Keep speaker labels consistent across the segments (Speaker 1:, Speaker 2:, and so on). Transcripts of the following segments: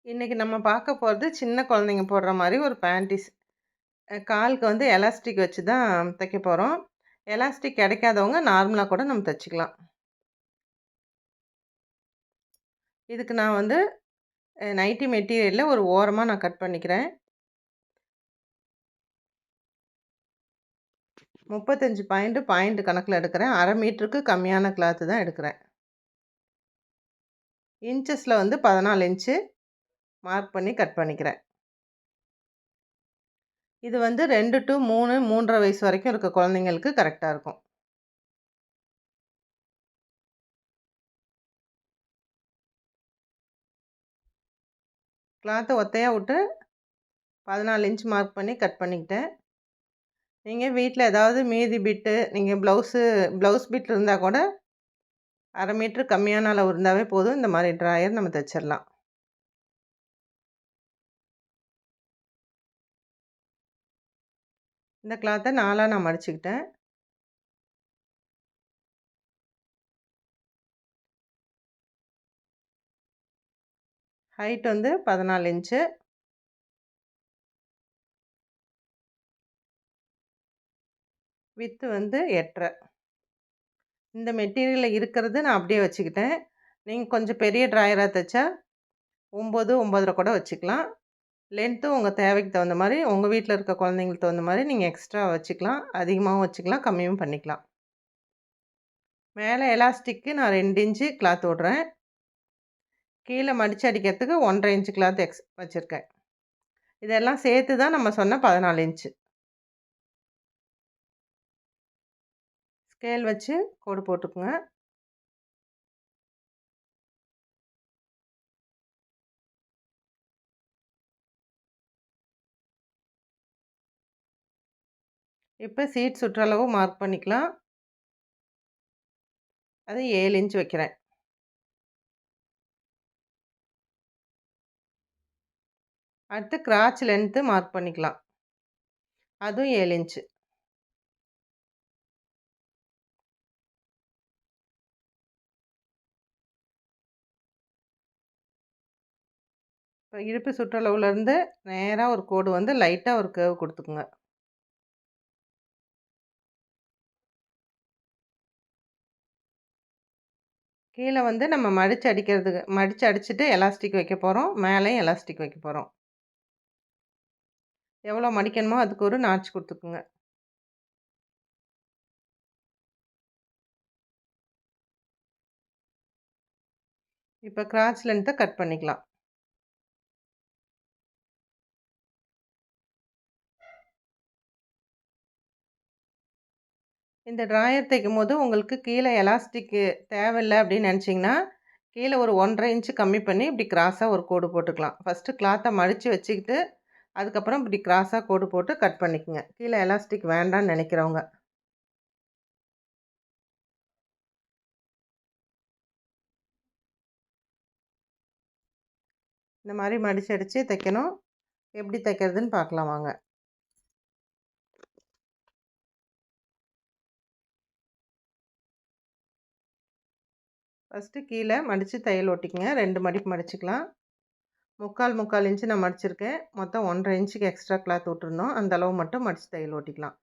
Speaker 1: இன்னைக்கு நம்ம பார்க்க போறது சின்ன குழந்தைங்க போடுற மாரி ஒரு பேண்டீஸ். காலுக்கு வந்து எலாஸ்டிக் வச்சு தான் தைக்க போறோம். எலாஸ்டிக் கிடைக்காதவங்க நார்மலா கூட நம்ம தச்சுக்கலாம். இதுக்கு நான் வந்து நைட்டி மெட்டீரியல்ல ஒரு ஓரமா நான் கட் பண்ணிக்கிறேன். 35 பாயிண்ட் கணக்குல எடுக்கிறேன். 1/2 மீட்டருக்கு கம்மியான கிளாத் தான் எடுக்கிறேன். இன்ச்சஸ்ல வந்து 14 இன்ச்சு மார்க் பண்ணி கட் பண்ணிக்கிறேன். இது வந்து 2 டூ 3, 3 1/2 வயசு வரைக்கும் இருக்க குழந்தைங்களுக்கு கரெக்ட்டா இருக்கும். கிளாத்த ஒத்தையா விட்டு 14 இன்ச் மார்க் பண்ணி கட் பண்ணிக்கிட்டேன். நீங்க வீட்ல ஏதாவது மீதி பிட்டு, நீங்க ப்ளவுஸ் பிட் இருந்தா கூட 1/2 மீட்டர் கம்மியான அளவு இருந்தாவே போதும். இந்த மாரி ட்ராயர் நம்ம தச்சிரலாம். இந்த கிளாத்த 4ஆ நான் மடிச்சுக்கிட்டேன். ஹைட் வந்து 14 இன்ச்சு. விட்த் வந்து 8 1/2. இந்த மெட்டீரியல்ல இருக்கிறது நான் அப்படியே வச்சுக்கிட்டேன். நீங்க கொஞ்சம் பெரிய ட்ராயரா தச்சா 9, 9 1/2 கூட வச்சுக்கலாம். லென்த்து உங்க தேவைக்கு தகுந்த மாரி, உங்க வீட்ல இருக்க குழந்தைங்களுக்கு தகுந்த மாரி நீங்க எக்ஸ்ட்ரா வச்சுக்கலாம். அதிகமாவும் வச்சுக்கலாம், கம்மியும் பண்ணிக்கலாம். மேல எலாஸ்டிக்கு நான் 2 இன்ச்சு கிளாத் விடுறேன். கீழ மடிச்சு அடிக்கிறதுக்கு 1 1/2 இன்ச் கிளாத் வச்சிருக்கேன். இதெல்லாம் சேர்த்து தான் நம்ம சொன்ன 14 இன்ச்சு. ஸ்கேல் வச்சு கோடு போட்டுக்குங்க. இப்ப சீட் சுற்றளவு மார்க் பண்ணிக்கலாம். அது 7 இன்ச் வைக்கிறேன். அடுத்து கிராச் லென்த்து மார்க் பண்ணிக்கலாம். அதுவும் 7 இன்ச்சு. இப்ப இடுப்பு சுற்றளவுலேருந்து நேரா ஒரு கோடு வந்து லைட்டா ஒரு கர்வ் குடுத்துக்குங்க. கீழ வந்து நம்ம மடிச்சு அடிச்சுட்டு எலாஸ்டிக் வைக்க போறோம். மேலேயும் எலாஸ்டிக் வைக்க போறோம். எவ்வளோ மடிக்கணுமோ அதுக்கு ஒரு நாட்ச் குடுத்துக்குங்க. இப்ப கிராச் லென்த்த கட் பண்ணிக்கலாம். இந்த ட்ராயர் தைக்கும்போது உங்களுக்கு கீழ எலாஸ்டிக்கு தேவையில்ல அப்படின்னு நினச்சிங்கன்னா, கீழ ஒரு 1 1/2 இன்ச் கம்மி பண்ணி இப்படி கிராஸா ஒரு கோடு போட்டுக்கலாம். ஃபர்ஸ்ட்டு கிளாத்த மடிச்சு வச்சுக்கிட்டு, அதுக்கப்புறம் இப்படி கிராஸா கோடு போட்டு கட் பண்ணிக்கங்க. கீழ எலாஸ்டிக் வேண்டான்னு நினைக்கிறவங்க. இந்த மாரி மடிச்சு அடிச்சு தைக்கணும். எப்படி தைக்கிறதுன்னு பார்க்கலாம் வாங்க. ஃபர்ஸ்ட்டு கீழ மடிச்சு தையல் ஒட்டிக்கங்க. 2 மடிப்பு மடிச்சுக்கலாம். 3/4 இன்ச்சு நான் மடிச்சிருக்கேன். மொத்தம் 1 1/2 இன்ச்சுக்கு எக்ஸ்ட்ரா கிளாத் விட்டுருந்தோம். அந்த அளவு மட்டும் மடிச்சு தையல் ஓட்டிக்கலாம்.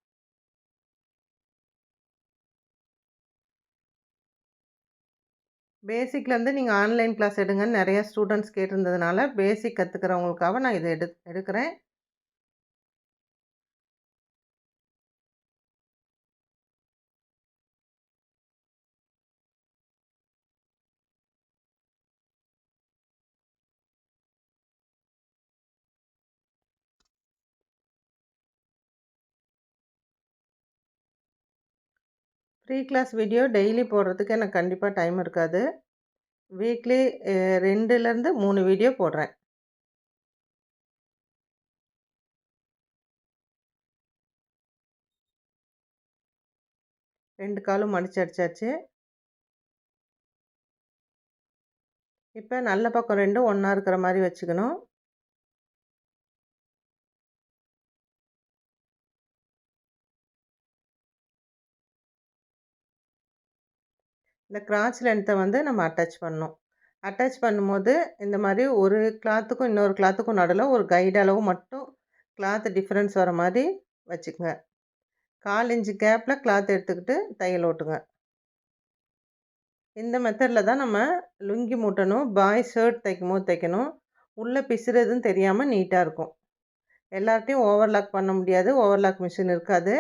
Speaker 1: பேசிக்லேருந்து நீங்க ஆன்லைன் கிளாஸ் எடுங்கன்னு நெறைய ஸ்டூடண்ட்ஸ் கேட்டிருந்ததுனால, பேசிக் கத்துக்கிறவங்களுக்காக நான் இத எடுக்கிறேன். ஃப்ரீ கிளாஸ் வீடியோ டெய்லி போடுறதுக்கு எனக்கு கண்டிப்பா டைம் இருக்காது. வீக்லி 2லேருந்து 3 வீடியோ போடுறேன். 2 காலும் மடிச்சு அடிச்சாச்சு. இப்ப நல்ல பக்கம் 2ம் ஒண்ணா இருக்கிற மாரி வச்சுக்கணும். இந்த கிராச் லென்த்த வந்து நம்ம அட்டாச் பண்ணணும். அட்டாச் பண்ணும்போது இந்த மாதிரி ஒரு கிளாத்துக்கும் இன்னொரு கிளாத்துக்கும் நடுவில் ஒரு கைடு அளவு மட்டும் கிளாத் டிஃப்ரென்ஸ் வர மாதிரி வச்சுக்கோங்க. 1/4 இன்ச்சு கேப்பில் கிளாத் எடுத்துக்கிட்டு தையல் ஓட்டுங்க. இந்த மெத்தடில் தான் நம்ம லுங்கி மூட்டணும். பாய் ஷர்ட் தைக்கும்போது தைக்கணும். உள்ளே பிசுறதுன்னு தெரியாமல் நீட்டாக இருக்கும். எல்லார்ட்டையும் ஓவர்லாக் பண்ண முடியாது. ஓவர்லாக் மிஷின் இருக்காது.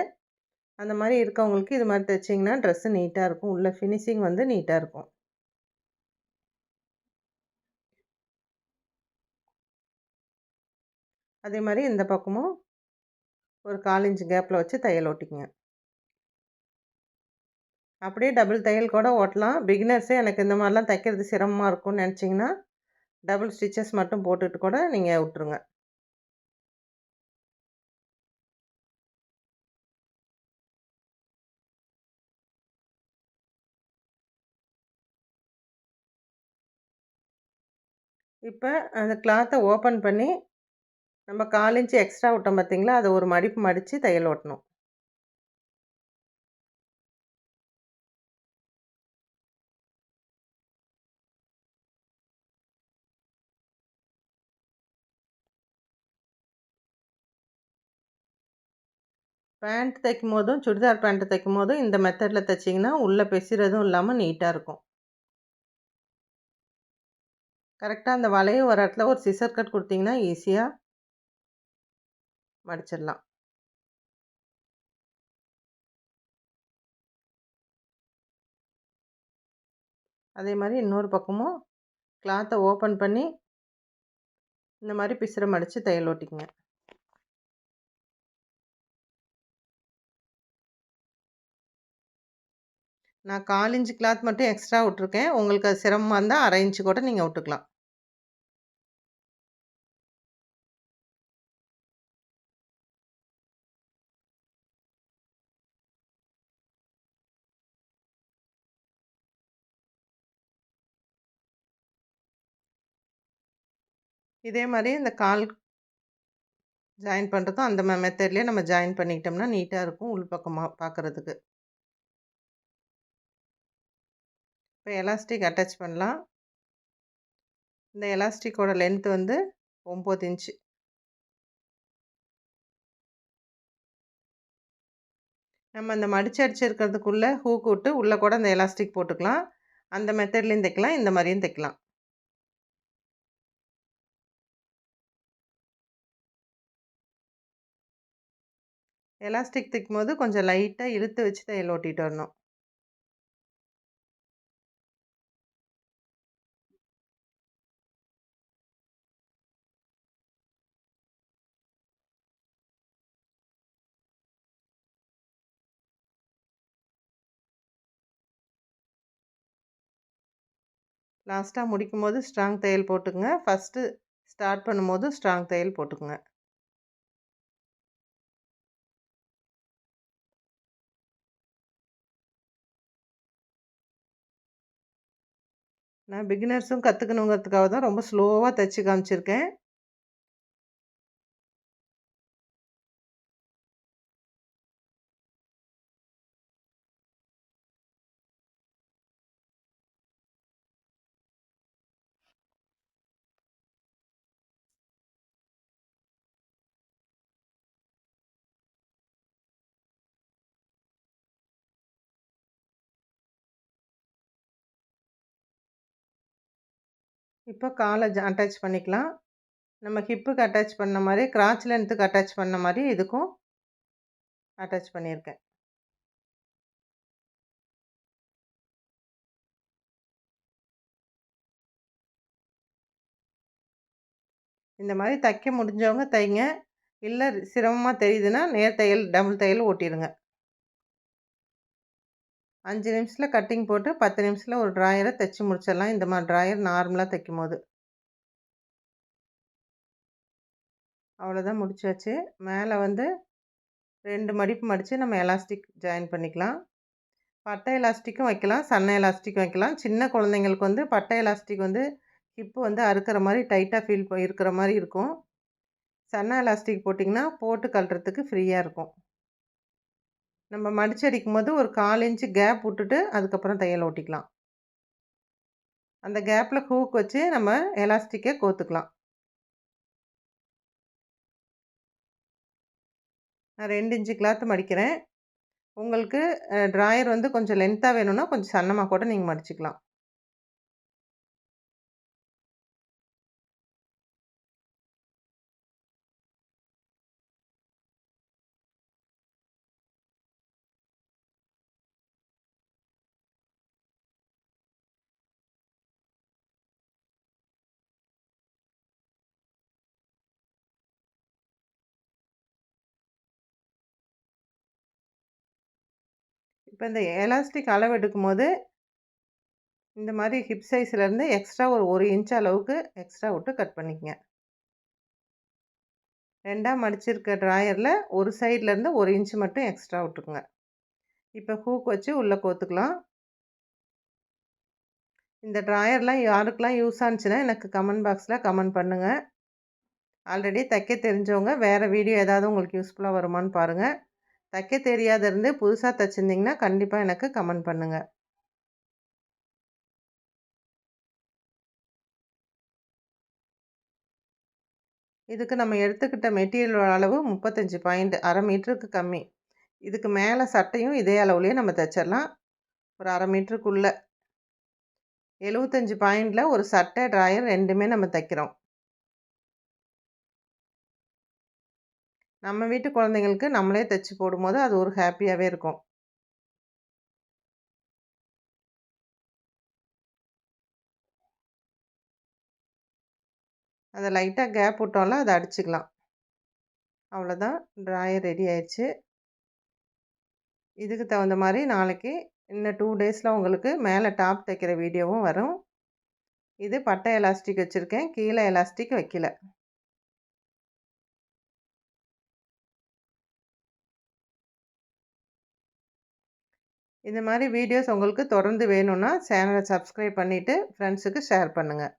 Speaker 1: அந்த மாதிரி இருக்கவங்களுக்கு இது மாதிரி தைச்சிங்கன்னா ட்ரெஸ்ஸு நீட்டாக இருக்கும். உள்ள ஃபினிஷிங் வந்து நீட்டாக இருக்கும். அதே மாதிரி இந்த பக்கமும் ஒரு 1/4 இன்ச்சு கேப்பில் வச்சு தையல் ஓட்டிக்கங்க. அப்படியே டபுள் தையல் கூட ஓட்டலாம். பிகினர்ஸே எனக்கு இந்த மாதிரிலாம் தைக்கிறது சிரமமாக இருக்கும்னு நினச்சிங்கன்னா டபுள் ஸ்டிச்சஸ் மட்டும் போட்டுட்டு கூட நீங்கள் விட்டுருங்க. இப்போ அந்த கிளாத்தை ஓப்பன் பண்ணி நம்ம 1/4 இன்ச்சு எக்ஸ்ட்ரா விட்டோம் பார்த்தீங்களா, அதை ஒரு மடிப்பு மடித்து தையல் ஓட்டணும். பேண்ட் தைக்கும்போதும் சுடிதார் பேண்ட் தைக்கும்போதும் இந்த மெத்தடில் தைச்சிங்கன்னா உள்ளே பிசுறதும் இல்லாமல் நீட்டாக இருக்கும். கரெக்டாக அந்த வளைவு வர இடத்துல ஒரு சிசர் கட் கொடுத்தீங்கன்னா ஈஸியாக மடிச்சிடலாம். அதே மாதிரி இன்னொரு பக்கமும் கிளாத்தை ஓப்பன் பண்ணி இந்த மாதிரி பிசுற மடித்து தையல் ஓட்டிக்கங்க. நான் 1/4 இன்ச்சு கிளாத் மட்டும் எக்ஸ்ட்ரா விட்ருக்கேன். உங்களுக்கு அது சிரமமாக இருந்தால் 1/2 இன்ச்சு கூட நீங்கள் விட்டுக்கலாம். இதே மாதிரி இந்த கால் ஜாயின் பண்ணுறதும் அந்த மெத்தட்லேயே நம்ம ஜாயின் பண்ணிக்கிட்டோம்னா நீட்டாக இருக்கும் உள் பக்கமாக பார்க்குறதுக்கு. இப்போ எலாஸ்டிக் அட்டாச் பண்ணலாம். இந்த எலாஸ்டிக்கோட லென்த் வந்து 9 இன்ச்சு. நம்ம அந்த மடிச்சு அடிச்சிருக்கிறதுக்குள்ளே ஹூக் விட்டு உள்ளே கூட அந்த எலாஸ்டிக் போட்டுக்கலாம். அந்த மெத்தட்லேயும் தைக்கலாம், இந்த மாதிரியும் தைக்கலாம். எலாஸ்டிக் தைக்கும்போது கொஞ்சம் லைட்டாக இழுத்து வச்சு தையல் ஓட்டிட்டு வரணும். லாஸ்ட்டாக முடிக்கும்போது ஸ்ட்ராங் தையல் போட்டுக்குங்க. ஃபஸ்ட்டு ஸ்டார்ட் பண்ணும்போது ஸ்ட்ராங் தையல் போட்டுக்குங்க. நான் பிகினர்ஸும் கற்றுக்கணுங்கிறதுக்காக தான் ரொம்ப ஸ்லோவாக தைச்சு காமிச்சிருக்கேன். இப்போ காலை அட்டாச் பண்ணிக்கலாம். நம்ம ஹிப்புக்கு அட்டாச் பண்ண மாதிரி கிராச் லென்த்துக்கு அட்டாச் பண்ண மாதிரி இதுக்கும் அட்டாச் பண்ணியிருக்கேன். இந்த மாதிரி தைக்க முடிஞ்சவங்க தைங்க. இல்லை சிரமமாக தெரியுதுன்னா நேர் தையல் டபுள் தையல் ஓட்டிடுங்க. 5 நிமிஷத்தில் கட்டிங் போட்டு 10 நிமிஷத்தில் ஒரு ட்ராயரை தைச்சி முடிச்சிடலாம். இந்த மாதிரி ட்ராயர் நார்மலாக தைக்கும் போது அவ்வளோதான், முடிச்சாச்சு. மேலே வந்து 2 மடிப்பு மடித்து நம்ம எலாஸ்டிக் ஜாயின் பண்ணிக்கலாம். பட்டை எலாஸ்டிக்கும் வைக்கலாம், சன்ன எலாஸ்டிக்கும் வைக்கலாம். சின்ன குழந்தைங்களுக்கு வந்து பட்டை எலாஸ்டிக் வந்து ஹிப்பு வந்து அறுக்கிற மாதிரி டைட்டாக இருக்கிற மாதிரி இருக்கும். சன்ன எலாஸ்டிக் போட்டிங்கன்னா போட்டு கழட்டுறதுக்கு ஃப்ரீயாக இருக்கும். நம்ம மடிச்சு அடிக்கும்போது ஒரு 1/4 இன்ச்சு கேப் விட்டுட்டு அதுக்கப்புறம் தையல் ஓட்டிக்கலாம். அந்த கேப்பில் ஹூக் வச்சு நம்ம எலாஸ்டிக்கை கோத்துக்கலாம். நான் 2 இன்ச்சு கிளாத் மடிக்கிறேன். உங்களுக்கு ட்ராயர் வந்து கொஞ்சம் லென்த்தாக வேணும்னா கொஞ்சம் சன்னமாக கூட நீங்கள் மடிச்சுக்கலாம். இப்போ இந்த எலாஸ்டிக் அளவு எடுக்கும்போது இந்த மாதிரி ஹிப் சைஸ்லேருந்து எக்ஸ்ட்ரா ஒரு 1 இன்ச் அளவுக்கு எக்ஸ்ட்ரா விட்டு கட் பண்ணிக்கங்க. 2ஆ மடிச்சிருக்க ட்ராயரில் ஒரு சைட்லேருந்து 1 இன்ச் மட்டும் எக்ஸ்ட்ரா விட்டுக்குங்க. இப்போ ஹூக் வச்சு உள்ளே கோத்துக்கலாம். இந்த ட்ராயர்லாம் யாருக்கெல்லாம் யூஸ் ஆனுச்சுன்னா எனக்கு கமெண்ட் பாக்ஸில் கமெண்ட் பண்ணுங்கள். ஆல்ரெடி தைக்க தெரிஞ்சவங்க வேறு வீடியோ ஏதாவது உங்களுக்கு யூஸ்ஃபுல்லாக வருமானு பாருங்கள். தைக்க தெரியாத இருந்து புதுசாக தைச்சிருந்திங்கன்னா கண்டிப்பாக எனக்கு கமெண்ட் பண்ணுங்கள். இதுக்கு நம்ம எடுத்துக்கிட்ட மெட்டீரியலோட அளவு 35 பாயிண்ட், 1/2 மீட்டருக்கு கம்மி. இதுக்கு மேலே சட்டையும் இதே அளவுலேயே நம்ம தைச்சிடலாம். ஒரு 1/2 மீட்டருக்குள்ளே 75 பாயிண்டில் ஒரு சட்டை, ட்ராயர் 2மே நம்ம தைக்கிறோம். நம்ம வீட்டு குழந்தைங்களுக்கு நம்மளே தைச்சி போடும்போது அது ஒரு ஹாப்பியாகவே இருக்கும். அதை லைட்டாக கேப் விட்டோம்ல அதை அடிச்சுக்கலாம். அவ்வளோதான், ட்ராயர் ரெடி ஆயிடுச்சு. இதுக்கு தகுந்த மாதிரி நாளைக்கு இன்னும் 2 டேஸில் உங்களுக்கு மேலே டாப் தைக்கிற வீடியோவும் வரும். இது பட்டை எலாஸ்டிக் வச்சுருக்கேன், கீழே எலாஸ்டிக் வைக்கல. இந்த மாதிரி வீடியோஸ் உங்களுக்கு தொடர்ந்து வேணும்னா சேனலை சப்ஸ்கிரைப் பண்ணிவிட்டு ஃப்ரெண்ட்ஸுக்கு ஷேர் பண்ணுங்கள்.